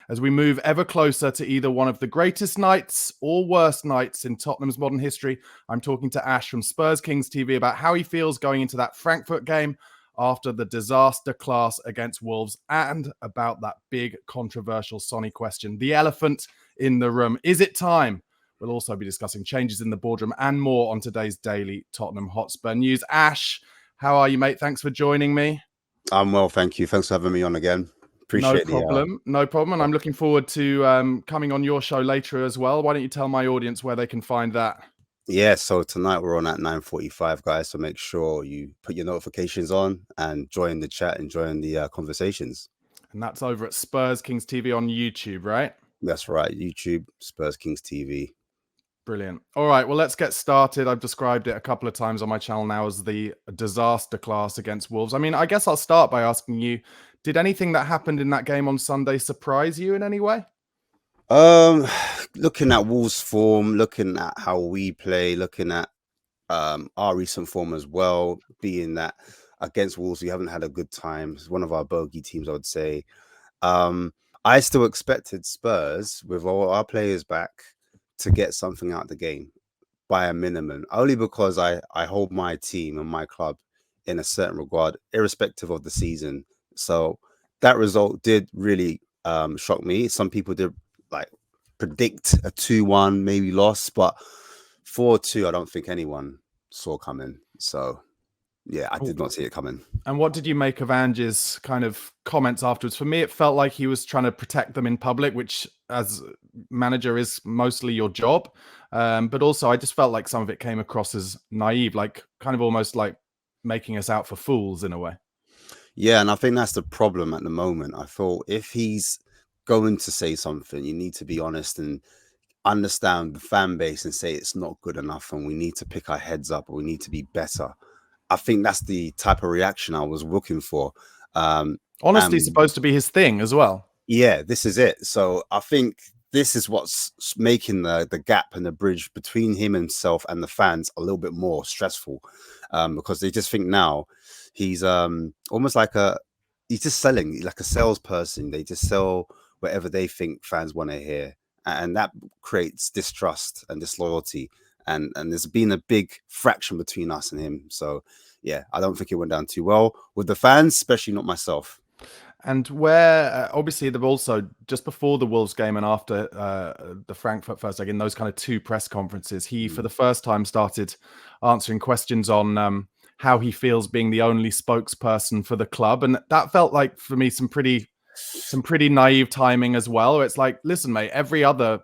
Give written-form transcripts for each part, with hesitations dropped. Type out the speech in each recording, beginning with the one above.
as we move ever closer to either one of the greatest nights or worst nights in Tottenham's modern history. I'm talking to Ash from Spurs Kings TV about how he feels going into that Frankfurt game after the disaster class against Wolves, and about that big controversial Sonny question, the elephant in the room. Is it time? We'll also be discussing changes in the boardroom and more on today's daily Tottenham Hotspur news. Ash, how are you, mate? Thanks for joining me. I'm well, thank you. Thanks for having me on again. Appreciate No problem. And I'm looking forward to coming on your show later as well. Why don't you tell my audience where they can find that? Yeah, so tonight we're on at 9:45, guys. So make sure you put your notifications on and join the chat and join the conversations. And that's over at Spurs Kings TV on YouTube, right? That's right. YouTube, Spurs Kings TV. Brilliant. All right, well, let's get started. I've described it a couple of times on my channel now as the disaster class against Wolves. I mean, I guess I'll start by asking you, did anything that happened in that game on Sunday surprise you in any way? Looking at Wolves' form, looking at how we play, looking at our recent form as well, being that against Wolves we haven't had a good time. It's one of our bogey teams, I would say. I still expected Spurs, with all our players back, to get something out of the game by a minimum, only because I hold my team and my club in a certain regard, irrespective of the season. So that result did really shock me. Some people did predict a 2-1 maybe loss, but 4-2 I don't think anyone saw coming. So yeah, I did not see it coming. And what did you make of Ange's kind of comments afterwards? For me, it felt like he was trying to protect them in public, which as manager is mostly your job. But also I just felt like some of it came across as naive, like kind of almost like making us out for fools in a way. Yeah, and I think that's the problem at the moment. I thought if he's going to say something, you need to be honest and understand the fan base and say it's not good enough and we need to pick our heads up, or we need to be better. I think that's the type of reaction I was looking for. Honesty is supposed to be his thing as well. Yeah, this is it. So I think this is what's making the gap and the bridge between himself and the fans a little bit more stressful, because they just think now he's almost like he's just selling, like a salesperson. They just sell whatever they think fans want to hear, and that creates distrust and disloyalty. And there's been a big fraction between us and him. So yeah, I don't think it went down too well with the fans, especially not myself. And where obviously they've also, just before the Wolves game and after the Frankfurt first leg, in those kind of two press conferences, he for the first time started answering questions on how he feels being the only spokesperson for the club. And that felt like, for me, some pretty naive timing as well. It's like, listen, mate, every other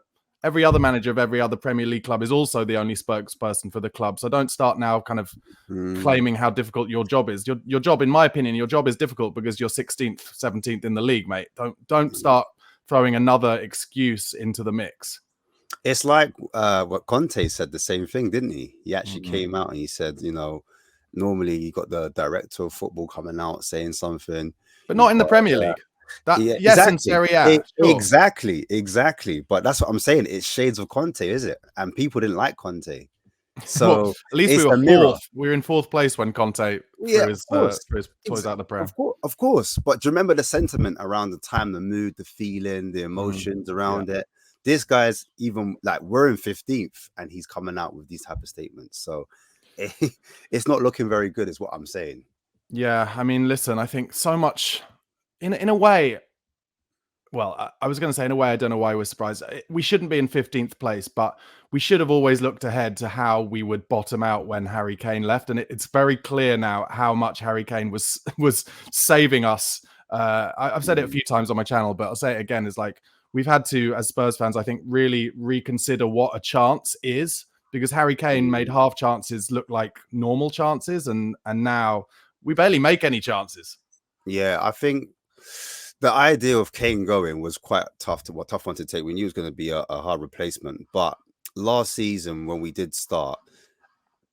manager of every other Premier League club is also the only spokesperson for the club. So don't start now kind of claiming how difficult your job is. Your job, in my opinion, your job is difficult because you're 16th, 17th in the league, mate. Don't start throwing another excuse into the mix. It's like what Conte said, the same thing, didn't he? He actually came out and he said, you know, normally you got the director of football coming out saying something. But not in the Premier League. Yeah, yes, exactly. in Serie A. Sure. Exactly. But that's what I'm saying. It's shades of Conte, is it? And people didn't like Conte. So well, at least we were fourth. We were in fourth place when Conte threw his toys out the pram. Of course. But do you remember the sentiment around the time, the mood, the feeling, the emotions around it? This guy's even like, we're in 15th and he's coming out with these type of statements. So it's not looking very good, is what I'm saying. Yeah, I mean, listen, I think so much in a way. Well, I was going to say, in a way, I don't know why we're surprised. We shouldn't be in 15th place, but we should have always looked ahead to how we would bottom out when Harry Kane left. And it's very clear now how much Harry Kane was saving us. I've said it a few times on my channel, but I'll say it again. Is like, we've had to, as Spurs fans, I think, really reconsider what a chance is, because Harry Kane made half chances look like normal chances. And now we barely make any chances. Yeah, I think the idea of Kane going was quite tough one to take. We knew it was going to be a hard replacement. But last season, when we did start,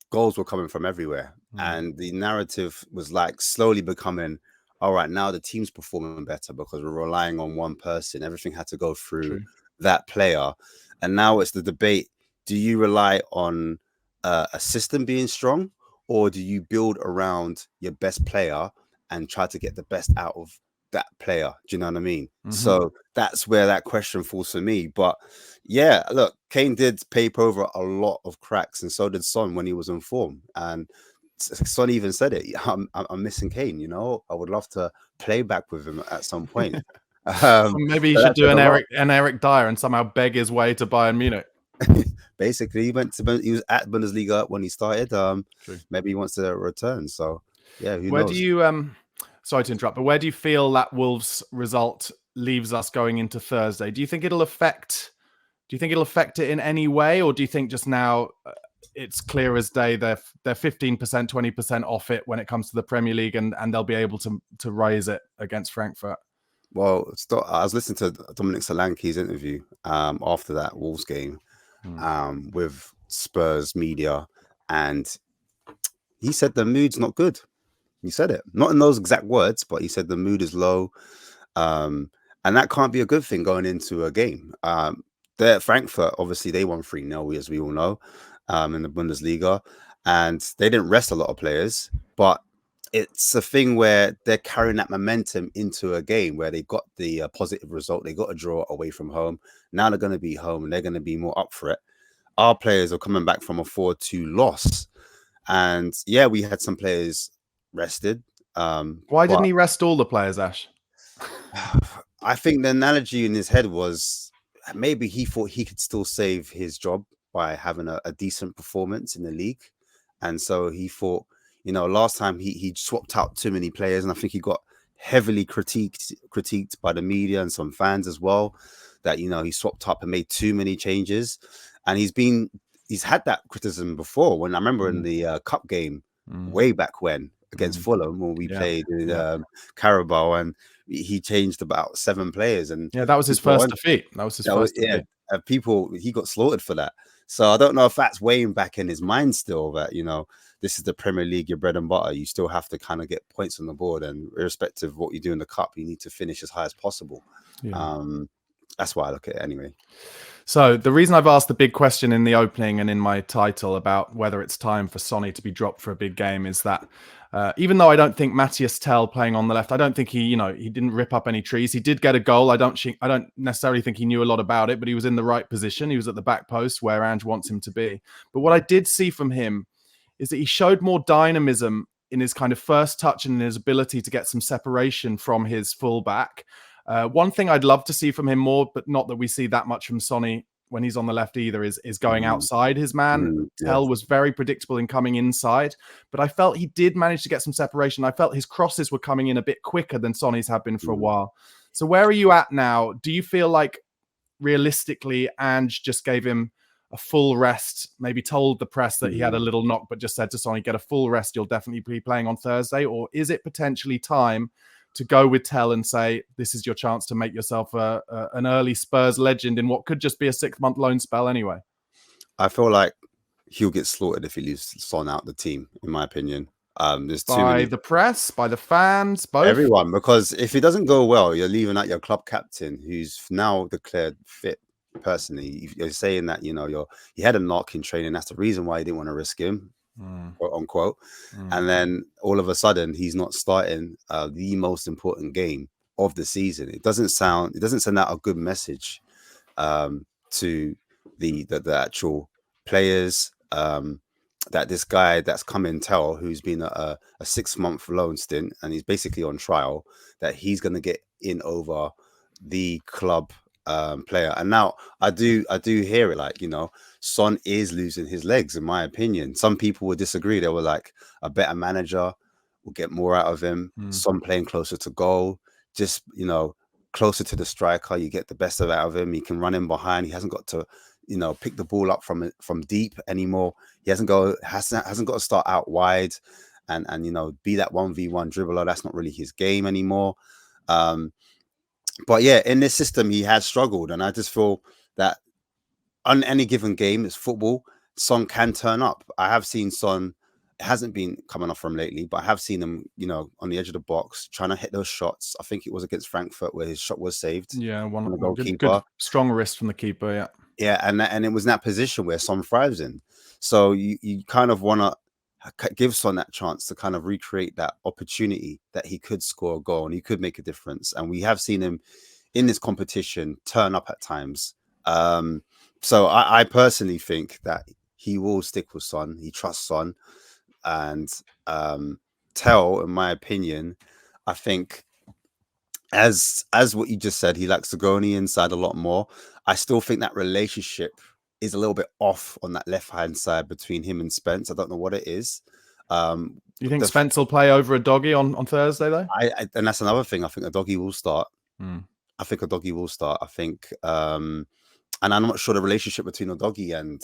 goals were coming from everywhere. And the narrative was like slowly becoming, all right, now the team's performing better because we're relying on one person. Everything had to go through that player. And now it's the debate. Do you rely on a system being strong, or do you build around your best player and try to get the best out of that player. Do you know what I mean? So that's where that question falls for me. But yeah, look, Kane did paper over a lot of cracks, and so did Son when he was in form. And Son even said it. I'm missing Kane. You know, I would love to play back with him at some point. Maybe he So should that do said a lot. an Eric Dyer and somehow beg his way to Bayern Munich. Basically, he was at Bundesliga when he started. True. Maybe he wants to return. So yeah, who Where do knows? you sorry to interrupt, but where do you feel that Wolves result leaves us going into Thursday? Do you think it'll affect it in any way, or do you think just now it's clear as day they're 15%, 20% off it when it comes to the Premier League, and they'll be able to raise it against Frankfurt? Well, I was listening to Dominic Solanke's interview after that Wolves game with Spurs media, and he said the mood's not good. He said it, not in those exact words, but he said the mood is low, and that can't be a good thing going into a game. They're at Frankfurt, obviously they won 3-0, as we all know, in the Bundesliga, and they didn't rest a lot of players, but it's a thing where they're carrying that momentum into a game where they got the positive result. They got a draw away from home. Now they're going to be home and they're going to be more up for it. Our players are coming back from a 4-2 loss. And yeah, we had some players rested. Why didn't he rest all the players, Ash? I think the analogy in his head was maybe he thought he could still save his job by having a decent performance in the league. And so he thought, you know, last time he swapped out too many players, and I think he got heavily critiqued by the media and some fans as well, that, you know, he swapped up and made too many changes. And he's had that criticism before. When I remember in the cup game way back when against Fulham, when we played in Carabao, and he changed about 7 players. And yeah, that was his first defeat. That was his first defeat. He got slaughtered for that. So I don't know if that's weighing back in his mind still, that, you know, this is the Premier League, your bread and butter. You still have to kind of get points on the board, and irrespective of what you do in the cup, you need to finish as high as possible. Yeah. That's why I look at it anyway. So the reason I've asked the big question in the opening and in my title about whether it's time for Sonny to be dropped for a big game is that even though I don't think Matthias Tell playing on the left, I don't think he didn't rip up any trees. He did get a goal. I don't necessarily think he knew a lot about it, but he was in the right position. He was at the back post where Ange wants him to be. But what I did see from him is that he showed more dynamism in his kind of first touch and in his ability to get some separation from his fullback. One thing I'd love to see from him more, but not that we see that much from Sonny when he's on the left either, is going outside his man. Tell was very predictable in coming inside, but I felt he did manage to get some separation. I felt his crosses were coming in a bit quicker than Sonny's have been for a while. So where are you at now? Do you feel like realistically Ange just gave him a full rest, maybe told the press that he had a little knock, but just said to Sonny, get a full rest, you'll definitely be playing on Thursday? Or is it potentially time to go with Tell and say, this is your chance to make yourself an early Spurs legend in what could just be a 6-month loan spell anyway? I feel like he'll get slaughtered if he leaves Son out the team, in my opinion. There's too many... the press, by the fans, both? Everyone, because if it doesn't go well, you're leaving out your club captain, who's now declared fit. Personally, you're saying that, you know, he had a knock in training. That's the reason why he didn't want to risk him, quote unquote. And then all of a sudden, he's not starting the most important game of the season. It doesn't send out a good message to the actual players. That this guy that's come in, Tell, who's been a 6-month loan stint and he's basically on trial, that he's going to get in over the club player. And now I do hear it, like, you know, Son is losing his legs, in my opinion. Some people would disagree. They were like, a better manager will get more out of him. Son playing closer to goal, just, you know, closer to the striker, you get the best out of him. He can run in behind. He hasn't got to, you know, pick the ball up from deep anymore. He hasn't got to start out wide and you know, be that 1v1 dribbler. That's not really his game anymore. But yeah, in this system, he has struggled. And I just feel that on any given game, it's football, Son can turn up. I have seen Son, it hasn't been coming off from lately, but I have seen him, you know, on the edge of the box, trying to hit those shots. I think it was against Frankfurt where his shot was saved. Yeah, one good strong wrist from the keeper, yeah. Yeah, and it was in that position where Son thrives in. So you kind of want to give Son that chance to kind of recreate that opportunity that he could score a goal and he could make a difference. And we have seen him in this competition turn up at times. So I personally think that he will stick with Son. He trusts Son. And Tell, in my opinion, I think as what you just said, he likes to go on the inside a lot more. I still think that relationship is a little bit off on that left hand side between him and Spence. I don't know what it is. Do you think Spence will play over a Doggy on Thursday though? And that's another thing. I think a Doggy will start. I think a Doggy will start. I think, and I'm not sure the relationship between a Doggy and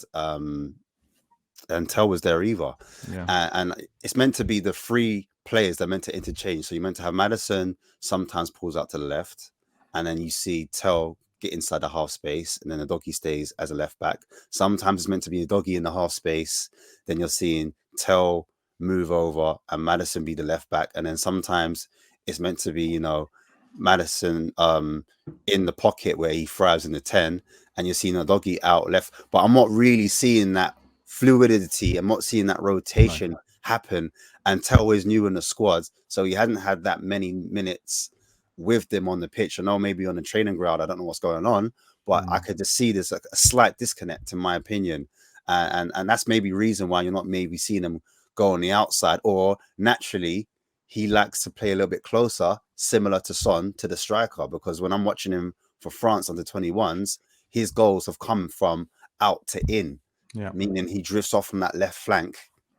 Tell was there either. Yeah. And it's meant to be the three players that are meant to interchange. So you're meant to have Maddison sometimes pulls out to the left, and then you see Tell get inside the half space, and then the Doggy stays as a left back. Sometimes it's meant to be a Doggy in the half space, then you're seeing Tell move over and Maddison be the left back, and then sometimes it's meant to be, you know, Maddison in the pocket where he thrives in the 10, and you're seeing a Doggy out left. But I'm not really seeing that fluidity. I'm not seeing that rotation happen. And Tell is new in the squads, so he hadn't had that many minutes with them on the pitch. I know maybe on the training ground, I don't know what's going on, but I could just see there's a slight disconnect, in my opinion. And that's maybe reason why you're not maybe seeing him go on the outside, or naturally he likes to play a little bit closer, similar to Son, to the striker. Because when I'm watching him for France under 21s, his goals have come from out to in, meaning he drifts off from that left flank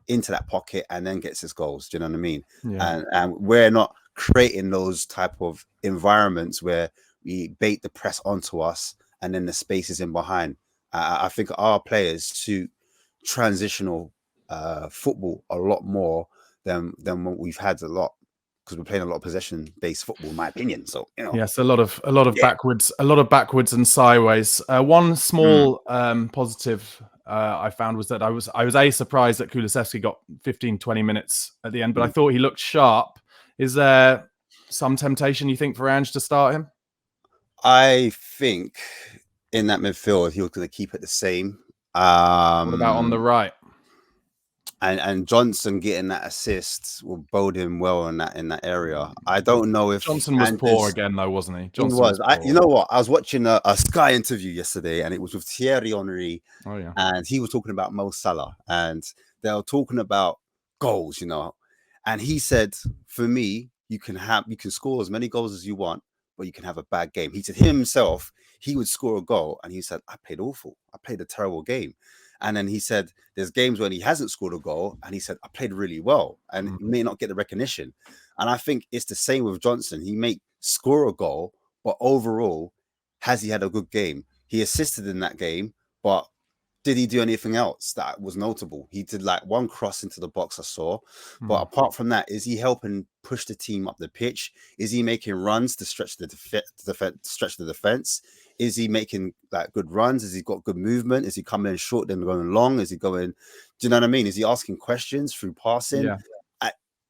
into that pocket and then gets his goals. Do you know what I mean? And we're not creating those type of environments where we bait the press onto us and then the space is in behind. I think our players suit transitional football a lot more than what we've had a lot, because we're playing a lot of possession-based football, in my opinion. So, you know, yes, a lot of backwards, and sideways. One small positive I found was that I was surprised that Kulusevski got 15-20 minutes at the end, but I thought he looked sharp. Is there some temptation, you think, for Ange to start him? I think in that midfield he was going to keep it the same. What about on the right? And Johnson getting that assist will bode him well in that area. I don't know if Johnson was poor again, though, wasn't he? Johnson was. You know what? I was watching a Sky interview yesterday, and it was with Thierry Henry. Oh yeah. And he was talking about Mo Salah, and they were talking about goals, you know. And he said, for me, you can score as many goals as you want, but you can have a bad game. He said himself, he would score a goal, and he said, I played awful. I played a terrible game. And then he said, there's games when he hasn't scored a goal, and he said, I played really well, and he may not get the recognition. And I think it's the same with Johnson. He may score a goal, but overall, has he had a good game? He assisted in that game, but did he do anything else that was notable? He did like one cross into the box, I saw. But apart from that, is he helping push the team up the pitch? Is he making runs to stretch the defense? Is he making like good runs? Has he got good movement? Is he coming in short then going long? Is he going? Do you know what I mean? Is he asking questions through passing? Yeah.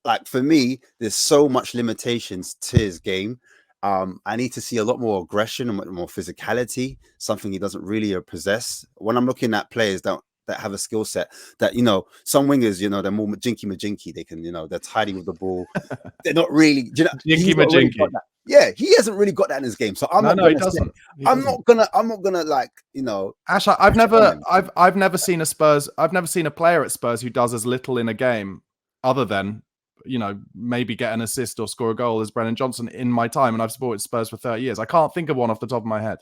Like for me, there's so much limitations to his game. I need to see a lot more aggression and more physicality, something he doesn't really possess. When I'm looking at players that have a skill set that, you know, some wingers, you know, they're more majinky. They can, you know, they're tidy with the ball. They're not really, you know, majinky. Yeah, he hasn't really got that in his game. So I'm he doesn't. I'm not gonna like, you know. Ash, I've never seen a player at Spurs who does as little in a game other than, you know, maybe get an assist or score a goal as Brennan Johnson in my time, and I've supported Spurs for 30 years. I can't think of one off the top of my head.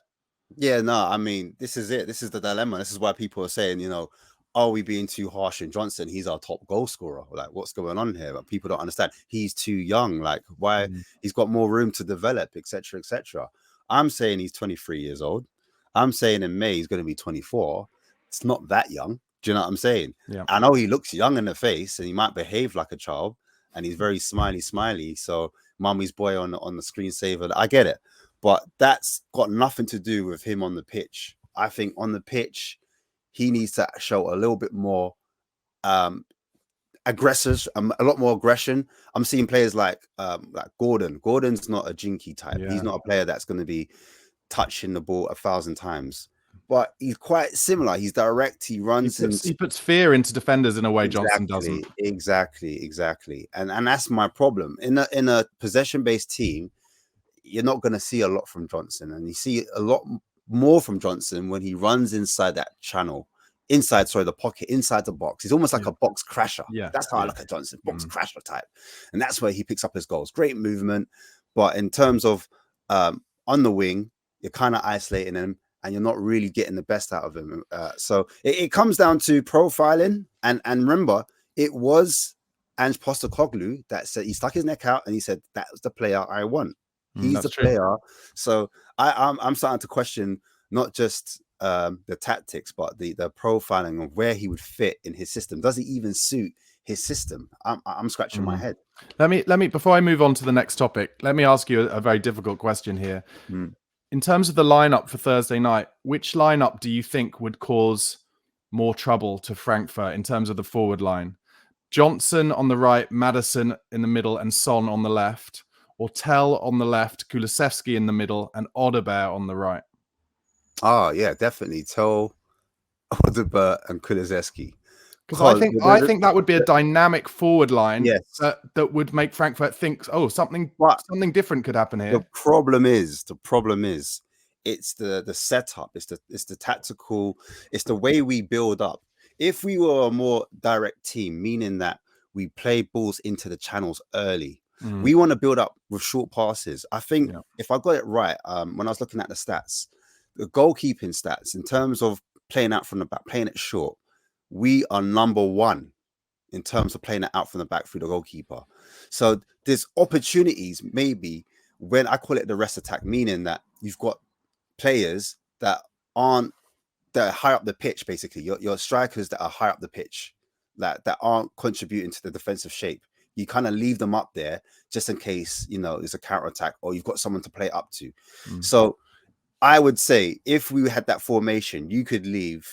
Yeah, no, I mean, this is it. This is the dilemma. This is why people are saying, you know, are we being too harsh on Johnson? He's our top goal scorer. Like, what's going on here? But people don't understand. He's too young. Like, why? He's got more room to develop, etc., etc. I'm saying he's 23 years old. I'm saying in May he's going to be 24. It's not that young. Do you know what I'm saying? Yeah. I know he looks young in the face and he might behave like a child, and he's very smiley. So mummy's boy on the screensaver. I get it. But that's got nothing to do with him on the pitch. I think on the pitch, he needs to show a little bit more aggressors, a lot more aggression. I'm seeing players like Gordon. Gordon's not a jinky type. Yeah. He's not a player that's going to be touching the ball 1,000 times. but he's quite similar. He's direct. He runs He puts fear into defenders in a way Johnson exactly, doesn't. exactly. And that's my problem. In a possession based team, you're not going to see a lot from Johnson, and you see a lot more from Johnson when he runs inside that channel, the pocket, inside the box. He's almost like a box crasher. Yeah, that's how I look at Johnson, box crasher type, and that's where he picks up his goals. Great movement, but in terms of on the wing, you're kind of isolating him, and you're not really getting the best out of him. So it comes down to profiling, and remember, it was Ange Postecoglou that said, he stuck his neck out and he said, "That's the player I want." He's the player. So I'm starting to question not just the tactics, but the profiling of where he would fit in his system. Does he even suit his system? I'm scratching my head. Let me before I move on to the next topic, let me ask you a very difficult question here. In terms of the lineup for Thursday night, which lineup do you think would cause more trouble to Frankfurt in terms of the forward line? Johnson on the right, Madison in the middle, and Son on the left, or Tell on the left, Kulusevski in the middle, and Odebear on the right? Oh yeah, definitely Tell, Odebear, and Kulusevski. Because I think that would be a dynamic forward line that would make Frankfurt think, oh, something different could happen here. The problem is, it's the setup, it's the tactical, it's the way we build up. If we were a more direct team, meaning that we play balls into the channels early, we want to build up with short passes. I think if I got it right, when I was looking at the stats, the goalkeeping stats in terms of playing out from the back, playing it short, we are number one in terms of playing it out from the back through the goalkeeper. So there's opportunities, maybe, when I call it the rest attack, meaning that you've got players that are high up the pitch, basically. Your strikers that are high up the pitch, that aren't contributing to the defensive shape. You kind of leave them up there just in case, there's a counter attack or you've got someone to play up to. So I would say if we had that formation, you could leave,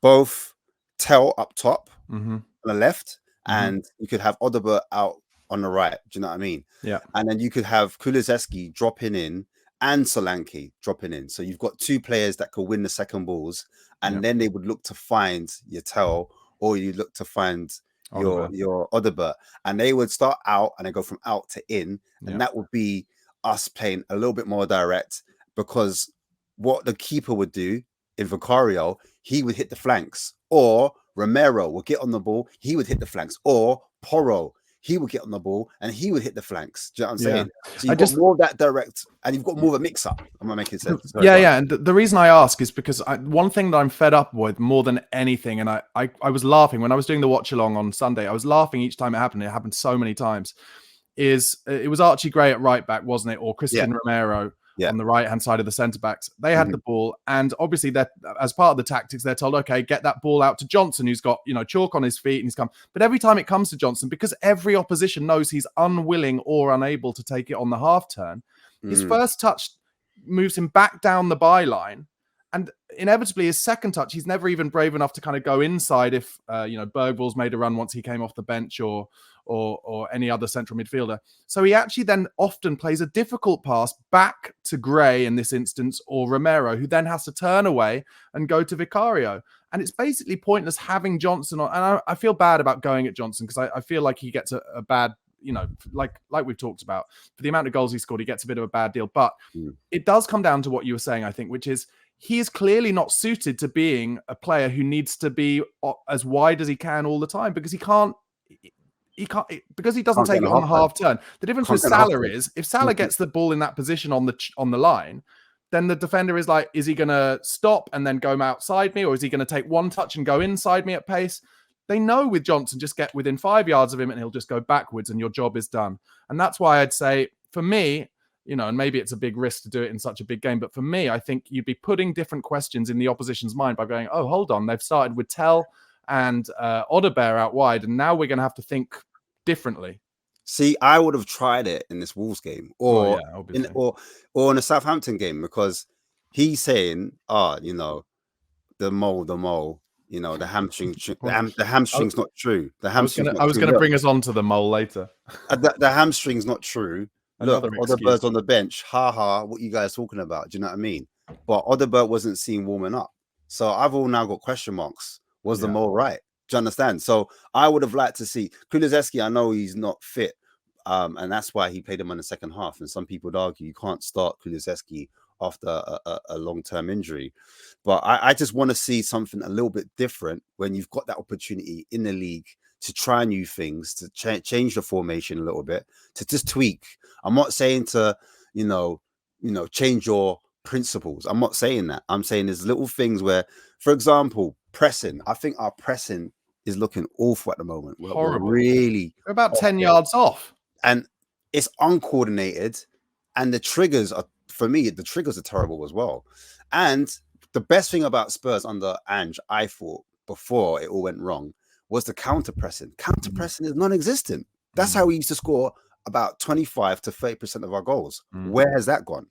both Tell up top on the left, and you could have Odebear out on the right. Do you know what I mean? Yeah. And then you could have Kulusevski dropping in and Solanke dropping in. So you've got two players that could win the second balls, and then they would look to find your Tell, or you look to find your Odebear, and they would start out and they go from out to in, and that would be us playing a little bit more direct, because what the keeper would do in Vicario, he would hit the flanks, or Romero would get on the ball, he would hit the flanks, or Porro, he would get on the ball and he would hit the flanks. Do you know what I'm saying? So you've got more of that direct, and you've got more of a mix-up. Am I making sense? Sorry, and the reason I ask is because one thing that I'm fed up with more than anything, and I was laughing when I was doing the watch-along on Sunday, I was laughing each time it happened so many times, is it was Archie Gray at right back, wasn't it? Or Christian Romero on the right-hand side of the centre-backs. They had the ball, and obviously, as part of the tactics, they're told, okay, get that ball out to Johnson, who's got, chalk on his feet, and he's come. But every time it comes to Johnson, because every opposition knows he's unwilling or unable to take it on the half-turn, his first touch moves him back down the byline, and inevitably, his second touch, he's never even brave enough to kind of go inside if, Bergvall's made a run once he came off the bench, or any other central midfielder. So he actually then often plays a difficult pass back to Gray in this instance, or Romero, who then has to turn away and go to Vicario. And it's basically pointless having Johnson on. And I feel bad about going at Johnson, because I feel like he gets a bad, like we've talked about, for the amount of goals he scored, he gets a bit of a bad deal. But it does come down to what you were saying, I think, which is he is clearly not suited to being a player who needs to be as wide as he can all the time, because he can't, because he doesn't take it on the half turn. The difference with Salah is, if Salah gets the ball in that position on the line, then the defender is like, is he going to stop and then go outside me, or is he going to take one touch and go inside me at pace? They know with Johnson, just get within 5 yards of him and he'll just go backwards and your job is done. And that's why I'd say, for me, and maybe it's a big risk to do it in such a big game, but for me, I think you'd be putting different questions in the opposition's mind by going, oh, hold on, they've started with Tell and Odebear out wide, and now we're going to have to think differently. See, I would have tried it in this Wolves game, or in a Southampton game, because he's saying, the mole, the hamstring, the hamstring's not true. The hamstring. I was going to bring us on to the mole later. The hamstring's not true. Another look, excuse. Odegaard's on the bench. Ha ha, what you guys talking about? Do you know what I mean? But Odegaard wasn't seen warming up. So I've all now got question marks. Was the Yeah. mole right? Do you understand? So I would have liked to see Kulusevski. I know he's not fit. And that's why he played him in the second half. And some people would argue you can't start Kulusevski after a long-term injury. But I just want to see something a little bit different when you've got that opportunity in the league to try new things, to change the formation a little bit, to just tweak. I'm not saying to, change your principles. I'm not saying that. I'm saying there's little things where, for example, pressing. I think our pressing is looking awful at the moment. We're really They're about 10 yards off. And it's uncoordinated. And the triggers are, for me, the triggers are terrible as well. And the best thing about Spurs under Ange, I thought, before it all went wrong, was the counter pressing. Counter pressing is non-existent. That's how we used to score about 25 to 30% of our goals. Where has that gone?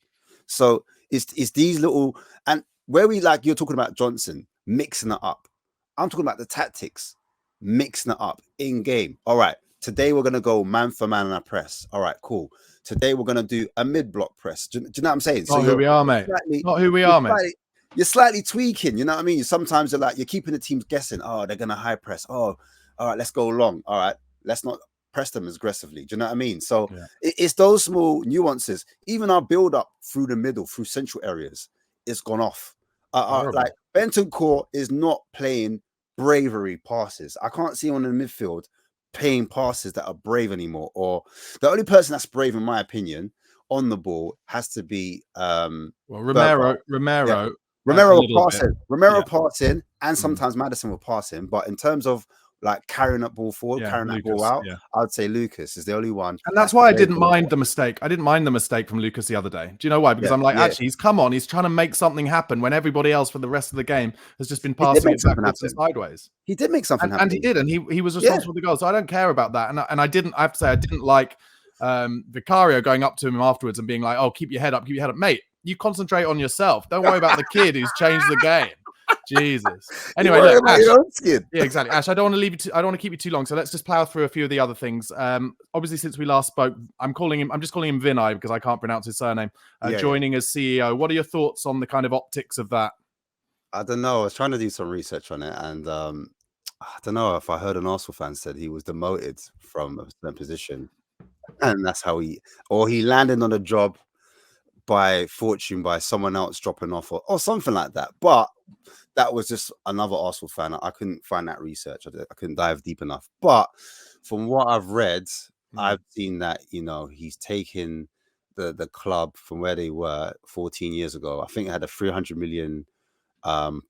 So it's these little, and where we, like you're talking about Johnson mixing it up. I'm talking about the tactics, mixing it up in game. All right, today we're gonna go man for man in our press. All right, cool. Today we're gonna do a mid-block press. Do you know what I'm saying? Not who we are, mate. Not who we are, mate. You're slightly tweaking, you know what I mean? Sometimes you're keeping the teams guessing. Oh, they're gonna high press. Oh, all right, let's go long. All right, let's not press them as aggressively. Do you know what I mean? So it's those small nuances. Even our build up through the middle, through central areas, it's gone off. Like Bentancur is not playing bravery passes. I can't see him in the midfield playing passes that are brave anymore. Or the only person that's brave, in my opinion, on the ball has to be Romero. Romero will pass in, and sometimes Maddison will pass in. But in terms of like carrying that ball forward, carrying that ball out, I'd say Lucas is the only one. And that's why I didn't mind the mistake. I didn't mind the mistake from Lucas the other day. Do you know why? Because I'm like, actually, he's come on. He's trying to make something happen when everybody else for the rest of the game has just been passing it backwards and sideways. He did make something happen. And he did. And he was responsible for the goal. So I don't care about that. And I have to say, I didn't like Vicario going up to him afterwards and being like, oh, keep your head up, mate. You concentrate on yourself. Don't worry about the kid who's changed the game. Jesus. Anyway, look, Ash, yeah, exactly. Ash, I don't want to leave you. I don't want to keep you too long. So let's just plow through a few of the other things. Obviously, since we last spoke, I'm just calling him Vinay because I can't pronounce his surname. Joining as CEO. What are your thoughts on the kind of optics of that? I don't know. I was trying to do some research on it, and I don't know if I heard an Arsenal fan said he was demoted from a certain position, and that's how he landed on a job by fortune, by someone else dropping off or something like that. But that was just another Arsenal fan. I couldn't find that research. I couldn't dive deep enough. But from what I've read, I've seen that, he's taken the club from where they were 14 years ago. I think it had a 300 million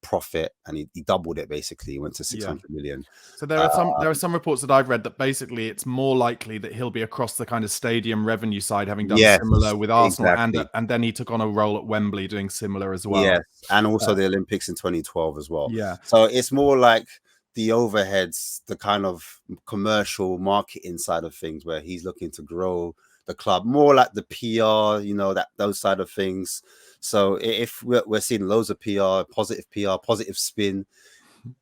profit, and he doubled it. Basically, he went to 600 million. So there are some reports that I've read that basically it's more likely that he'll be across the kind of stadium revenue side, having done similar with Arsenal, and then he took on a role at Wembley doing similar as well. Yes, and also the Olympics in 2012 as well. Yeah, so it's more like the overheads, the kind of commercial marketing side of things, where he's looking to grow the club, more like the PR, those side of things. So if we're seeing loads of PR, positive spin,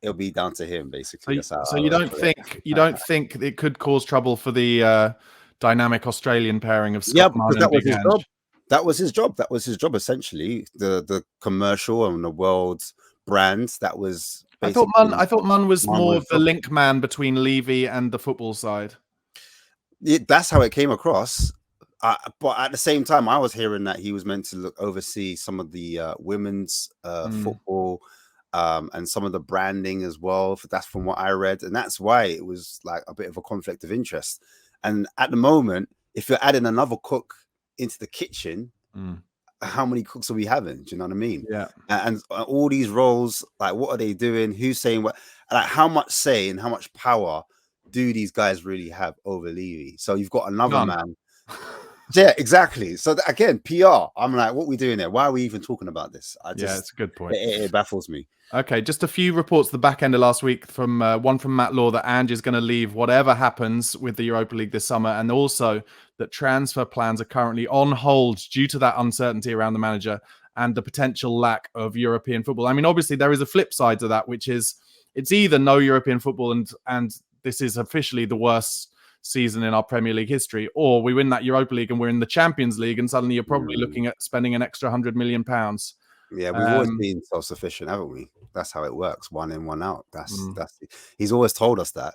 it'll be down to him basically. So you don't think it could cause trouble for the dynamic Australian pairing of Scott Mann and Big Ange? That was his job. That was his job essentially. The commercial and the world's brands. That was. I thought Mann was more of the link man between Levy and the football side. That's how it came across. But at the same time, I was hearing that he was meant to oversee some of the women's football and some of the branding as well. That's from what I read. And that's why it was like a bit of a conflict of interest. And at the moment, if you're adding another cook into the kitchen, how many cooks are we having? Do you know what I mean? Yeah. And all these roles, like, what are they doing? Who's saying what? Like, how much say and how much power do these guys really have over Levy? So you've got another man. Yeah, exactly. So again, PR. I'm like, what are we doing there? Why are we even talking about this? It's a good point. It baffles me. Okay, just a few reports the back end of last week from one from Matt Law that Ange is going to leave whatever happens with the Europa League this summer, and also that transfer plans are currently on hold due to that uncertainty around the manager and the potential lack of European football. I mean, obviously there is a flip side to that, which is it's either no European football and this is officially the worst season in our Premier League history, or we win that Europa League and we're in the Champions League, and suddenly you're probably looking at spending an extra £100 million. Yeah, we've always been self-sufficient, haven't we? That's how it works, one in, one out. That's he's always told us that.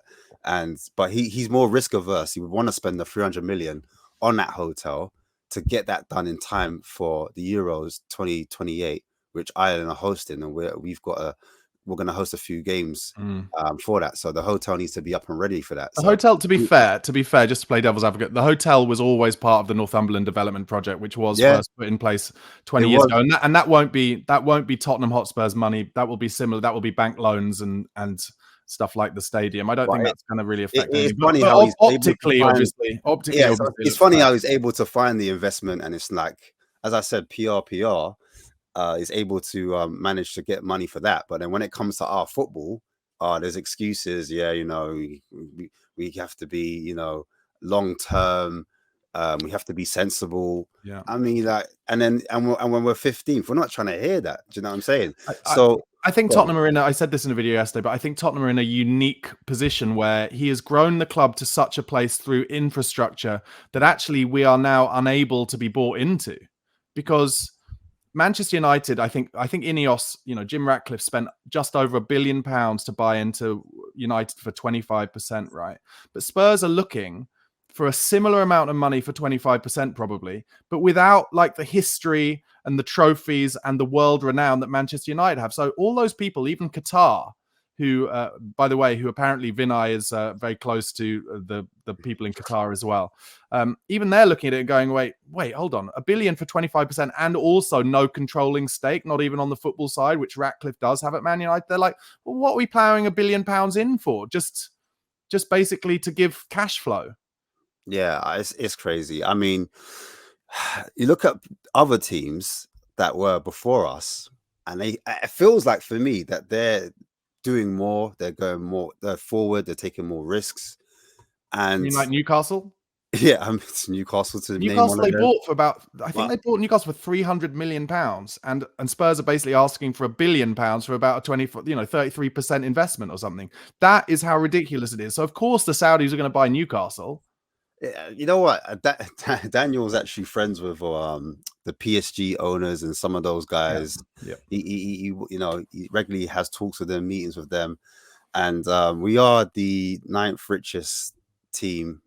But he's more risk averse. He would want to spend the 300 million on that hotel to get that done in time for the Euros 2028, which Ireland are hosting, and we're going to host a few games for that. So the hotel needs to be up and ready for that. The hotel, to be fair, just to play devil's advocate, the hotel was always part of the Northumberland development project, which was first put in place 20 years ago, and that won't be Tottenham Hotspur's money. That will be similar. That will be bank loans and stuff like the stadium. I don't think that's going to really affect anything. Funny but how he's optically, obviously, it's funny how he's able to find the investment, and it's like, as I said, PR is able to manage to get money for that. But then when it comes to our football, there's excuses. Yeah, we have to be, long term. We have to be sensible. Yeah, I mean, like, and when we're 15th, we're not trying to hear that. Do you know what I'm saying? I think Tottenham are I said this in a video yesterday, but I think Tottenham are in a unique position where he has grown the club to such a place through infrastructure that actually we are now unable to be bought into, because Manchester United, I think Ineos, Jim Ratcliffe spent just over £1 billion to buy into United for 25%, right? But Spurs are looking for a similar amount of money for 25% probably, but without like the history and the trophies and the world renown that Manchester United have. So all those people, even Qatar, who, by the way, who apparently Vinay is very close to the people in Qatar as well. Even they're looking at it and going, wait, hold on, $1 billion for 25% and also no controlling stake, not even on the football side, which Ratcliffe does have at Man United. They're like, well, what are we plowing £1 billion in for? Just basically to give cash flow. Yeah, it's crazy. I mean, you look at other teams that were before us, and it feels like for me that they're doing more, they're going more, they're forward, they're taking more risks. And you mean like Newcastle? Yeah, it's Newcastle to Newcastle name one they bought for about, I think they bought Newcastle for £300 million, and Spurs are basically asking for £1 billion for about a 33% investment or something. That is how ridiculous it is. So of course the Saudis are going to buy Newcastle. You know what? Daniel's actually friends with the PSG owners and some of those guys. Yeah. He regularly has talks with them, meetings with them, and we are the 9th richest team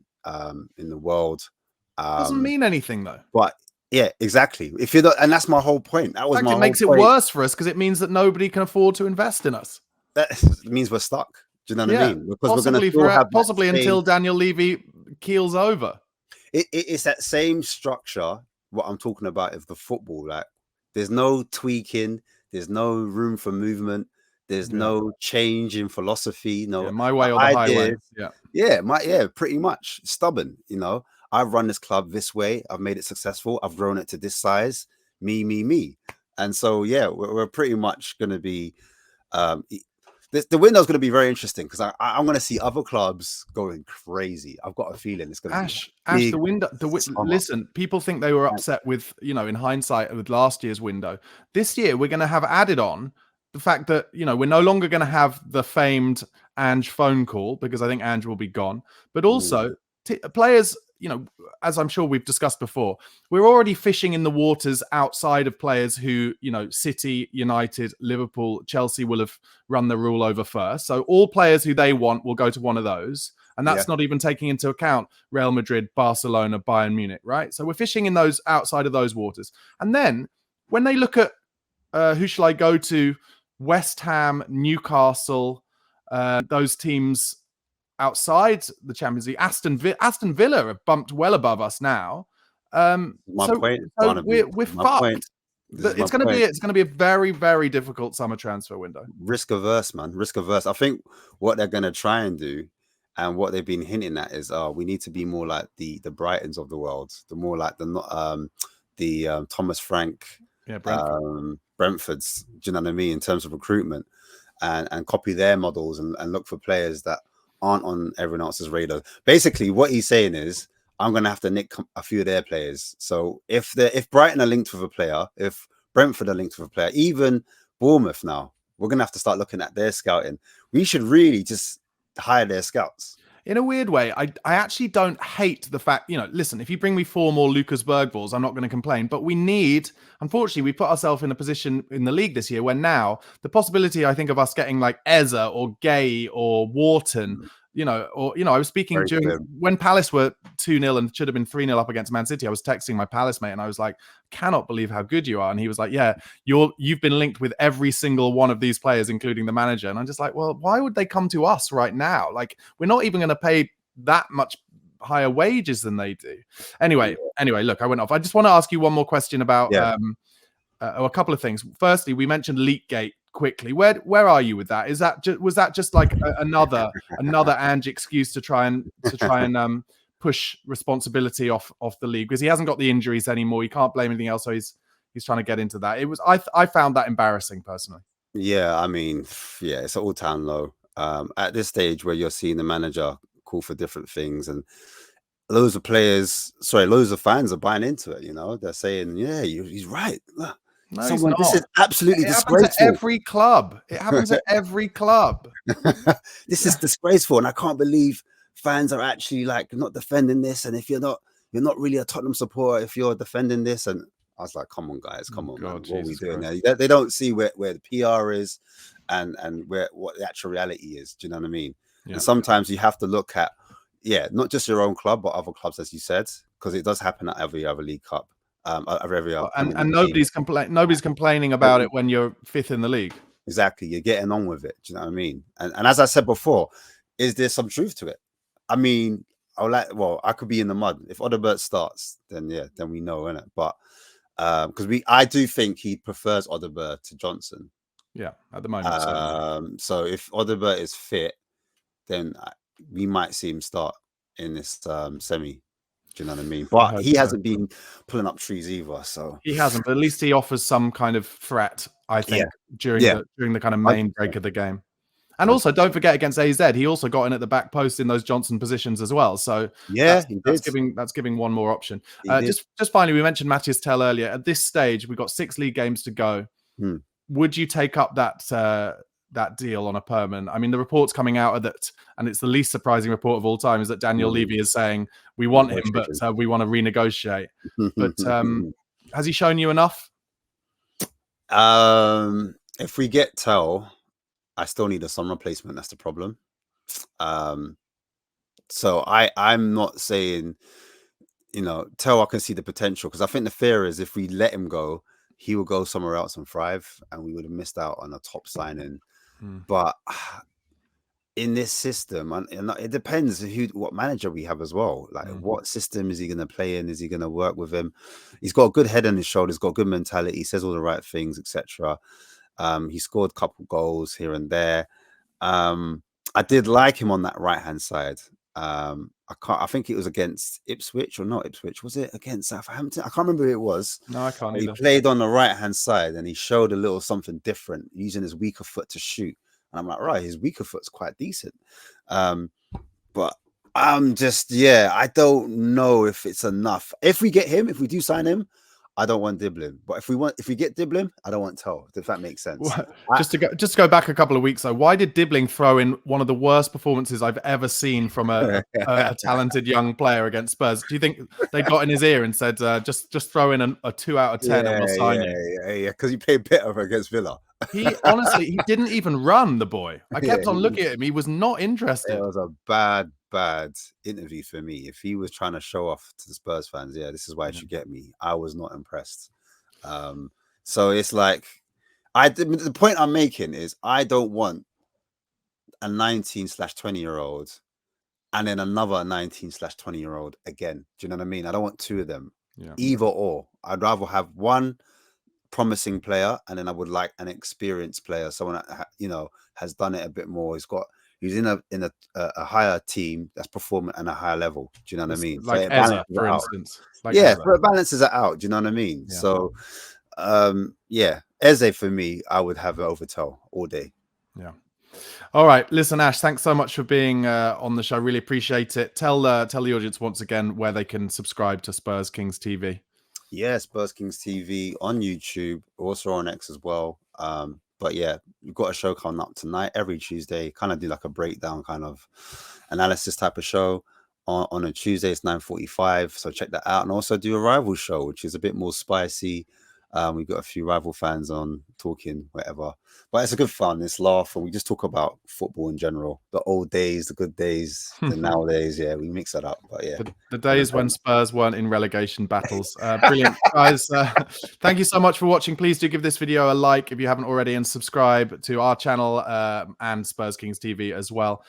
in the world. Doesn't mean anything though. But yeah, exactly. If you're not, and that's my whole point. That was in fact, it makes it worse for us because it means that nobody can afford to invest in us. That means we're stuck. Do you know what I mean? Because possibly we're going to possibly until Daniel Levy keels over. It's that same structure. What I'm talking about is the football. Like, there's no tweaking. There's no room for movement. There's no change in philosophy. No, my way or the highway. Pretty much stubborn. I've run this club this way. I've made it successful. I've grown it to this size. Me. And so, we're pretty much going to be. The window's going to be very interesting because I'm going to see other clubs going crazy. I've got a feeling it's going to be Ash. The window. Listen, people think they were upset with, in hindsight, with last year's window. This year, we're going to have added on the fact that we're no longer going to have the famed Ange phone call because I think Ange will be gone. But also, players. As I'm sure we've discussed before, we're already fishing in the waters outside of players who, City, United, Liverpool, Chelsea will have run the rule over first. So all players who they want will go to one of those. And that's not even taking into account Real Madrid, Barcelona, Bayern Munich, right? So we're fishing in those outside of those waters. And then when they look at who shall I go to, West Ham, Newcastle, those teams outside the Champions League, Aston Villa have bumped well above us now. We're fucked. It's going to be a very, very difficult summer transfer window. Risk averse, man. Risk averse. I think what they're going to try and do, and what they've been hinting at, is we need to be more like the Brightons of the world, the more like the Thomas Frank, Brentfords. Do you know what I mean? In terms of recruitment, and copy their models and look for players that aren't on everyone else's radar. Basically, what he's saying is, I'm going to have to nick a few of their players. So if Brighton are linked with a player, if Brentford are linked with a player, even Bournemouth now, we're going to have to start looking at their scouting. We should really just hire their scouts. In a weird way, I actually don't hate the fact, listen, if you bring me 4 more Lucas Bergvalls, I'm not going to complain. But unfortunately, we put ourselves in a position in the league this year where now the possibility, I think, of us getting like Eze or Gay or Wharton, I was speaking Very slim. when Palace were 2-0 and should have been 3-0 up against Man City. I was texting my Palace mate and I was like, cannot believe how good you are. And he was like, yeah, you've been linked with every single one of these players, including the manager. And I'm just like, well, why would they come to us right now? Like, we're not even going to pay that much higher wages than they do. Anyway, look, I went off. I just want to ask you one more question about a couple of things. Firstly, we mentioned Leakgate quickly. Where are you with that? Was that just like another Ange excuse to try and push responsibility off the league because he hasn't got the injuries anymore? He can't blame anything else, so he's trying to get into that. I found that embarrassing personally. Yeah, I mean, it's all time low. At this stage where you're seeing the manager call for different things and loads of fans are buying into it. They're saying, yeah, he's right. No, he's not. This is absolutely disgraceful. Happens at every club. It happens at every club. This is disgraceful, and I can't believe fans are actually like not defending this. And if you're not really a Tottenham supporter if you're defending this. And I was like, come on, guys, come on, man. What are we doing there? They don't see where the PR is and what the actual reality is. Do you know what I mean? Yeah. And sometimes you have to look at, not just your own club, but other clubs, as you said, because it does happen at every other League Cup. And nobody's complaining about it when you're 5th in the league. Exactly, you're getting on with it. Do you know what I mean? And as I said before, is there some truth to it? I mean, I could be in the mud if Odobert starts. Then we know, innit? But because I do think he prefers Odobert to Johnson. Yeah, at the moment. So if Odobert is fit, then we might see him start in this semi. Do you know what I mean? But he hasn't been pulling up trees either. So he hasn't, but at least he offers some kind of threat, I think, during the kind of main break of the game. And also, don't forget against AZ, he also got in at the back post in those Johnson positions as well. So that's giving one more option. Just finally, we mentioned Matthias Tell earlier. At this stage, we've got 6 league games to go. Would you take up that deal on a permanent? I mean, the reports coming out are that, and it's the least surprising report of all time, is that Daniel Levy is saying we want him, but we want to renegotiate. But has he shown you enough? If we get Tell, I still need a Son replacement. That's the problem. So I'm not saying, Tell, I can see the potential, because I think the fear is if we let him go, he will go somewhere else and thrive, and we would have missed out on a top signing. But in this system, and it depends what manager we have as well. Like, what system is he going to play in? Is he going to work with him? He's got a good head on his shoulders, got a good mentality. He says all the right things, etc. He scored a couple goals here and there. I did like him on that right-hand side. I think it was against Ipswich or not Ipswich. Was it against Southampton? I can't remember who it was. No, I can't either. He played on the right-hand side and he showed a little something different, using his weaker foot to shoot. And I'm like, right, his weaker foot's quite decent. But I'm just, I don't know if it's enough. If we do sign him, I don't want Diblin, but if we get Diblin, I don't want Tell. If that makes sense. Just to go back a couple of weeks though, why did Dibbling throw in one of the worst performances I've ever seen from a talented young player against Spurs? Do you think they got in his ear and said, just throw in a 2 out of 10 and we'll sign you? Yeah, because he played better against Villa. He honestly didn't even run, the boy. I kept on looking at him. He was not interested. It was a bad interview for me. If he was trying to show off to the Spurs fans, this is why you should get me, I was not impressed. So it's like, the point I'm making is I don't want a 19/20-year-old and then another 19/20-year-old again. Do you know what I mean? I don't want 2 of them. Either or. I'd rather have one promising player, and then I would like an experienced player, someone that has done it a bit more. He's in a higher team that's performing at a higher level. Do you know what I mean? Like Eze, for instance. But it balances it out. Do you know what I mean? Yeah. So, Eze for me, I would have it over Tell all day. Yeah. All right. Listen, Ash, thanks so much for being on the show. Really appreciate it. Tell the audience once again where they can subscribe to Spurs Kings TV. Yeah, Spurs Kings TV on YouTube, also on X as well. But yeah, we've got a show coming up tonight every Tuesday. Kind of do like a breakdown kind of analysis type of show. On a Tuesday, it's 9:45. So check that out. And also do a rival show, which is a bit more spicy. We've got a few rival fans on talking, whatever. But it's a good fun. It's laugh. And we just talk about football in general. The old days, the good days, the nowadays. Yeah, we mix that up. But yeah. The days when Spurs weren't in relegation battles. Brilliant. Guys, thank you so much for watching. Please do give this video a like if you haven't already, and subscribe to our channel and Spurs Kings TV as well.